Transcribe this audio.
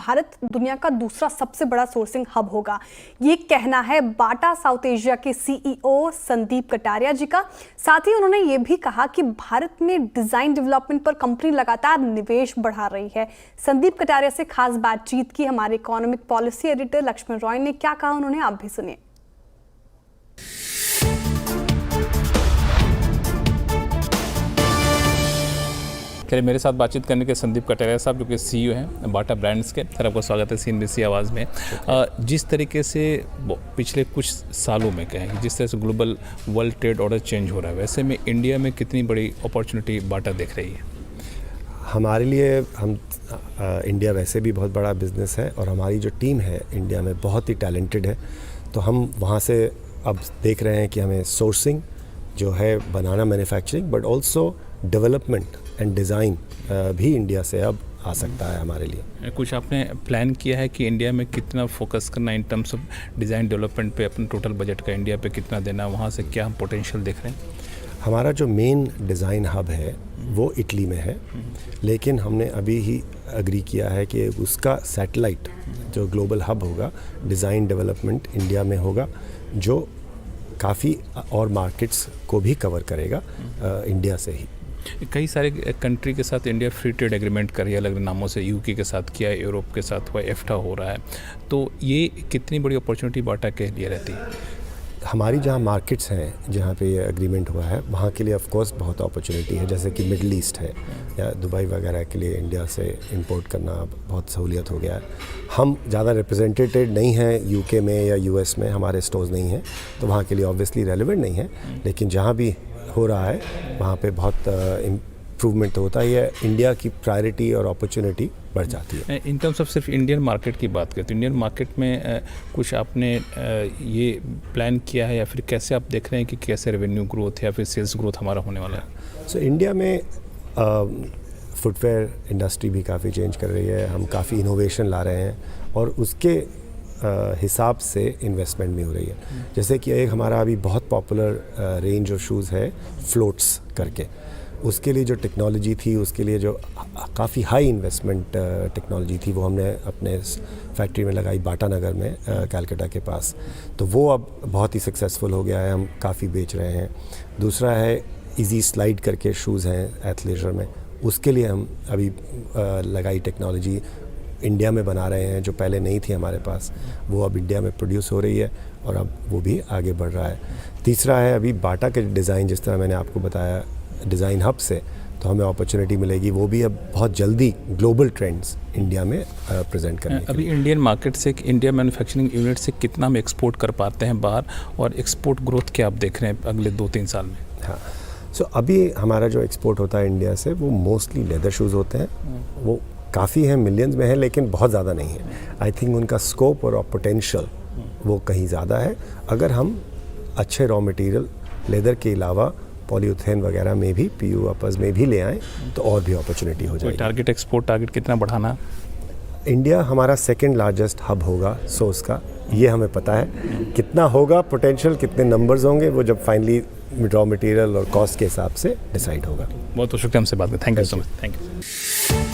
भारत दुनिया का दूसरा सबसे बड़ा सोर्सिंग हब होगा। ये कहना है बाटा साउथ एशिया के सीईओ संदीप कटारिया जी का। साथ ही उन्होंने ये भी कहा कि भारत में डिजाइन डेवलपमेंट पर कंपनी लगातार निवेश बढ़ा रही है। संदीप कटारिया से खास बातचीत की हमारे economic policy editor Lakshman Roy ने। क्या कहा उन्होंने, आप भी सुनिए। मेरे साथ बातचीत करने के संदीप कटारिया साहब जो कि सीईओ हैं बाटा ब्रांड्स के। सर आपका स्वागत है CNBC आवाज़ में। जिस तरीके से पिछले कुछ सालों में कहें जिस तरह से global world trade order change हो रहा है, वैसे में इंडिया में कितनी बड़ी अपॉर्चुनिटी बाटा देख रही है? हमारे लिए इंडिया वैसे भी बहुत बड़ा बिजनेस है और हमारी जो टीम है इंडिया में बहुत ही टैलेंटेड है। तो हम वहाँ से अब देख रहे हैं कि हमें सोर्सिंग जो है बनाना, manufacturing, but also development and design भी इंडिया से अब आ सकता है हमारे लिए। कुछ आपने प्लान किया है कि इंडिया में कितना फोकस करना in terms of design development पे, अपने टोटल बजट का इंडिया पे कितना देना, वहाँ से क्या हम पोटेंशियल देख रहे हैं? हमारा जो मेन डिज़ाइन हब है वो इटली में है, लेकिन हमने अभी ही एग्री किया है कि उसका सैटेलाइट जो ग्लोबल हब होगा डिज़ाइन डेवलपमेंट इंडिया में होगा, जो काफ़ी और मार्केट्स को भी कवर करेगा इंडिया से ही। कई सारे कंट्री के साथ इंडिया फ्री ट्रेड एग्रीमेंट कर रही है, अलग नामों से। यूके के साथ किया है, यूरोप के साथ हुआ, एफ्टा हो रहा है। तो ये कितनी बड़ी अपॉर्चुनिटी बाटा के लिए रहती है? हमारी जहाँ मार्केट्स हैं जहाँ पे ये एग्रीमेंट हुआ है वहाँ के लिए ऑफ कोर्स बहुत अपॉर्चुनिटी है, जैसे कि मिडल ईस्ट है या दुबई वगैरह के लिए इंडिया से इंपोर्ट करना बहुत सहूलियत हो गया है। हम ज़्यादा रिप्रेजेंटेटेड नहीं हैं यूके में या यूएस में, हमारे स्टोर्स नहीं हैं, तो वहाँ के लिए ऑब्वियसली रेलेवेंट नहीं है। लेकिन जहाँ भी हो रहा है वहाँ पे बहुत इम्प्रूवमेंट होता ही है, इंडिया की प्रायोरिटी और अपॉर्चुनिटी बढ़ जाती है। इन टर्म्स ऑफ सिर्फ इंडियन मार्केट की बात करें तो इंडियन मार्केट में कुछ आपने ये प्लान किया है या फिर कैसे आप देख रहे हैं कि कैसे रेवेन्यू ग्रोथ या फिर सेल्स ग्रोथ हमारा होने वाला है? सो इंडिया में फुटवेयर इंडस्ट्री भी काफ़ी चेंज कर रही है, हम काफ़ी इनोवेशन ला रहे हैं और उसके हिसाब से इन्वेस्टमेंट भी हो रही है। जैसे कि एक हमारा अभी बहुत पॉपुलर रेंज ऑफ शूज़ है फ्लोट्स करके, उसके लिए जो टेक्नोलॉजी थी, उसके लिए जो काफ़ी हाई इन्वेस्टमेंट टेक्नोलॉजी थी, वो हमने अपने फैक्ट्री में लगाई बाटा नगर में कलकत्ता के पास। तो वो अब बहुत ही सक्सेसफुल हो गया है, हम काफ़ी बेच रहे हैं। दूसरा है इजी स्लाइड करके शूज़ हैं एथलेजर में, उसके लिए हम अभी लगाई टेक्नोलॉजी इंडिया में बना रहे हैं, जो पहले नहीं थी हमारे पास, वो अब इंडिया में प्रोड्यूस हो रही है और अब वो भी आगे बढ़ रहा है। तीसरा है अभी बाटा के डिज़ाइन, जिस तरह मैंने आपको बताया डिज़ाइन हब से, तो हमें अपॉर्चुनिटी मिलेगी, वो भी अब बहुत जल्दी ग्लोबल ट्रेंड्स इंडिया में प्रेजेंट करने के लिए। अभी इंडियन मार्केट से, इंडिया मैन्युफैक्चरिंग यूनिट से कितना हम एक्सपोर्ट कर पाते हैं बाहर, और एक्सपोर्ट ग्रोथ क्या आप देख रहे हैं अगले 2-3 साल में? हाँ, सो अभी हमारा जो एक्सपोर्ट होता है इंडिया से वो मोस्टली लेदर शूज़ होते हैं, वो काफ़ी हैं, मिलियंस में है, लेकिन बहुत ज़्यादा नहीं है। आई थिंक उनका स्कोप और पोटेंशियल वो कहीं ज़्यादा है। अगर हम अच्छे रॉ मटेरियल लेदर के अलावा पॉलीयूथेन वगैरह में भी, PU अपर्स में भी ले आएँ तो और भी अपॉर्चुनिटी हो जाएगी। टारगेट, एक्सपोर्ट टारगेट कितना बढ़ाना? इंडिया हमारा सेकंड लार्जेस्ट हब होगा सोर्स का, ये हमें पता है। कितना होगा पोटेंशियल, कितने नंबर्स होंगे, वो जब फाइनली रॉ मटेरियल और कॉस्ट के हिसाब से डिसाइड होगा। बहुत शुक्रिया हमसे बात करें। Thank you so much. Thank you.